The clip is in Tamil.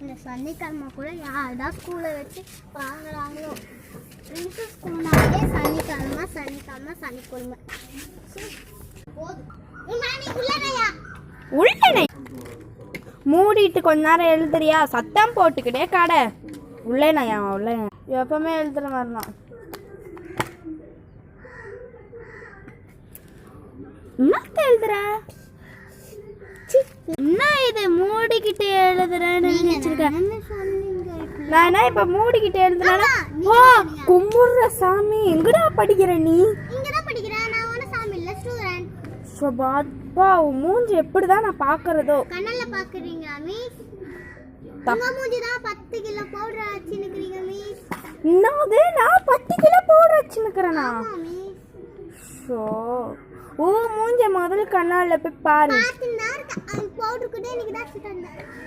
இந்த சனிக்கிழமை கூட யார்தான் ஸ்கூலில் வச்சு வாங்குறாங்களோ. பிரின்சஸ் ஸ்கூல்னாலே சனிக்கிழமை சனிக்கிழமை சனிக்கிழமை. போதும் உள்ளே மூடிட்டு கொஞ்ச நேரம் எழுதுறியா? சத்தம் போட்டுக்கிட்டே கடை உள்ளேனாயா? உள்ளே எப்பவுமே எழுதுற மாதிரிதான். என்னத்த எழுதுற? என்ன இது மூடிக்கிட்டு எழுதுறேன்னு நினைச்சிருக்கேன். நான் இப்ப மூடிக்கிட்டு எழுதுறேன்னா ஓ கும்பிடுற சாமி. எங்கடா படிக்கிற நீ? இங்கதான் படிக்கிறேன். நான் ஒன்னும் சாமி இல்ல, ஸ்டூடண்ட். சபாப்பா மூஞ்சி எப்படிதான் நான் பாக்குறதோ. கண்ணல்ல பாக்குறீங்க மிஸ்? உங்க மூஞ்சி தான் 10 கிலோ பவுடர் வச்சிருக்கீங்க மிஸ். என்னது? நான் 10 கிலோ பவுடர் வச்சிருக்கேனா? ஆமா மிஸ். சோ ஓ மூஞ்சி முதல்ல கண்ணால போய் பாரு. பாத்துனா பவுடர் கூட எனக்கு தான் வச்சிட்டாங்க.